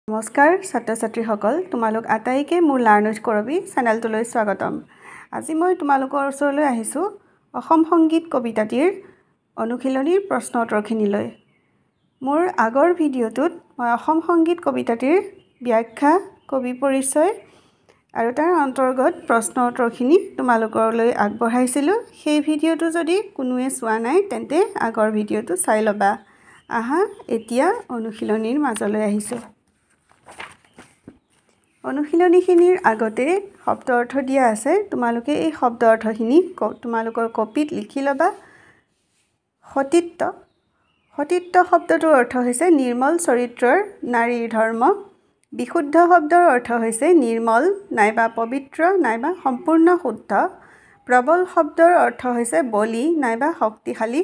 নমস্কাৰ ছাত্ৰ ছাত্ৰীসকল তোমালোক আটাইকে মোৰ লাৰ্ণউইথ কৰবি চেনেলটোলৈ স্বাগতম। আজি মই তোমালোকৰ ওচৰলৈ আহিছোঁ অসম সংগীত কবিতাটিৰ অনুশীলনীৰ প্ৰশ্ন উত্তৰখিনিলৈ। মোৰ আগৰ ভিডিঅ'টোত মই অসম সংগীত কবিতাটিৰ ব্যাখ্যা, কবি পৰিচয় আৰু তাৰ অন্তৰ্গত প্ৰশ্ন উত্তৰখিনি তোমালোকলৈ আগবঢ়াইছিলোঁ। সেই ভিডিঅ'টো যদি কোনোৱে চোৱা নাই তেন্তে আগৰ ভিডিঅ'টো চাই ল'বা। আহা এতিয়া অনুশীলনীৰ মাজলৈ আহিছোঁ। অনুশীলনীখিনিৰ আগতে শব্দ অৰ্থ দিয়া আছে। তোমালোকে এই শব্দ অৰ্থখিনি তোমালোকৰ কপিত লিখি ল'বা। সতীত্ব শব্দটোৰ অৰ্থ হৈছে নিৰ্মল চৰিত্ৰৰ নাৰীৰ ধৰ্ম। বিশুদ্ধ শব্দৰ অৰ্থ হৈছে নিৰ্মল নাইবা পবিত্ৰ নাইবা সম্পূৰ্ণ শুদ্ধ। প্ৰবল শব্দৰ অৰ্থ হৈছে বলি নাইবা শক্তিশালী।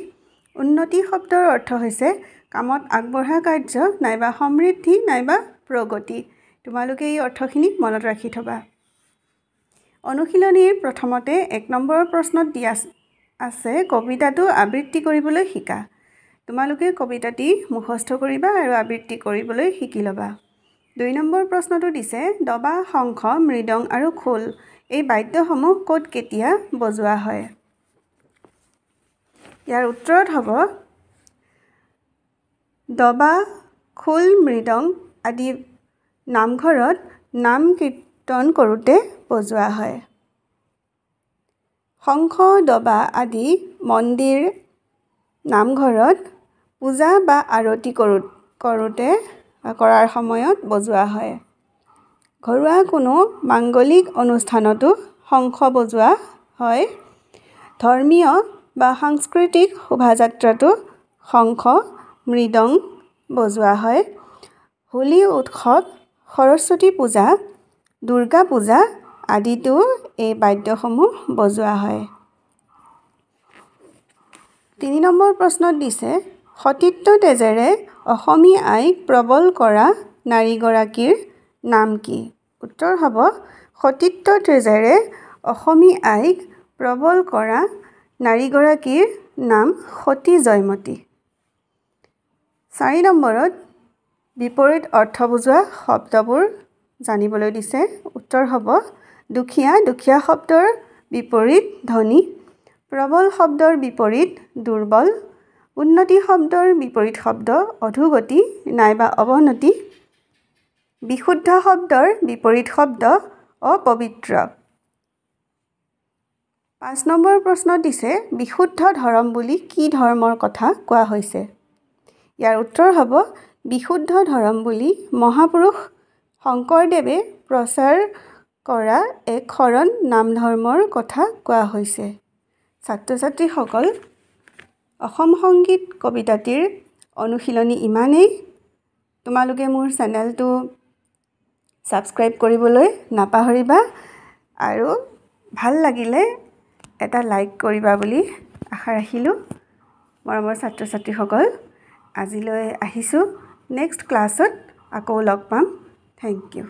উন্নতি শব্দৰ অৰ্থ হৈছে কামত আগবঢ়া কাৰ্য নাইবা সমৃদ্ধি নাইবা প্ৰগতি। তোমালোকে এই অৰ্থখিনি মনত ৰাখি থবা। অনুশীলনীৰ প্ৰথমতে ১ নম্বৰৰ প্ৰশ্নত দিয়া আছে কবিতাটো আবৃত্তি কৰিবলৈ শিকা। তোমালোকে কবিতাটি মুখস্থ কৰিবা আৰু আবৃত্তি কৰিবলৈ শিকি ল'বা। ২ নম্বৰ প্ৰশ্নটো দিছে দবা, শংখ, মৃদং আৰু খোল এই বাদ্যসমূহ ক'ত কেতিয়া বজোৱা হয়। ইয়াৰ উত্তৰত হ'ব দবা, খোল, মৃদং আদি নামঘৰত নাম কীৰ্তন কৰোঁতে বজোৱা হয়। শংখ, দবা আদি মন্দিৰ নামঘৰত পূজা বা আৰতি কৰাৰ সময়ত বজোৱা হয়। ঘৰুৱা কোনো মাংগলিক অনুষ্ঠানতো শংখ বজোৱা হয়। ধৰ্মীয় বা সাংস্কৃতিক শোভাযাত্ৰাতো শংখ, মৃদং বজোৱা হয়। হোলী উৎসৱ, সৰস্বতী পূজা, দুৰ্গা পূজা আদিতো এই বাদ্যসমূহ বজোৱা হয়। ৩ নম্বৰ প্ৰশ্নত দিছে সতীত্ব তেজেৰে অসমী আইক প্ৰবল কৰা নাৰীগৰাকীৰ নাম কি। উত্তৰ হ'ব সতীত্ব তেজেৰে অসমী আইক প্ৰবল কৰা নাৰীগৰাকীৰ নাম সতী জয়মতী। ৪ নম্বৰত বিপৰীত অৰ্থ বুজোৱা শব্দবোৰ জানিবলৈ দিছে। উত্তৰ হ'ব দুখীয়া শব্দৰ বিপৰীত ধনী। প্ৰবল শব্দৰ বিপৰীত দুৰ্বল। উন্নতি শব্দৰ বিপৰীত শব্দ অধোগতি নাইবা অৱনতি। বিশুদ্ধ শব্দৰ বিপৰীত শব্দ অপবিত্ৰ। ৫ নম্বৰ প্ৰশ্নত দিছে বিশুদ্ধ ধৰ্ম বুলি কি ধৰ্মৰ কথা কোৱা হৈছে। ইয়াৰ উত্তৰ হ'ব বিশুদ্ধ ধৰ্ম বুলি মহাপুৰুষ শংকৰদেৱে প্ৰচাৰ কৰা এক শৰণ নাম ধৰ্মৰ কথা কোৱা হৈছে। ছাত্ৰ ছাত্ৰীসকল অসম সংগীত কবিতাটিৰ অনুশীলনী ইমানেই। তোমালোকে মোৰ চেনেলটো ছাবস্ক্ৰাইব কৰিবলৈ নাপাহৰিবা আৰু ভাল লাগিলে এটা লাইক কৰিবা বুলি আশা ৰাখিলোঁ। মৰমৰ ছাত্ৰ ছাত্ৰীসকল আজিলৈ আহিছোঁ। নেক্সট ক্লাছত আকৌ লগ পাম। Thank U.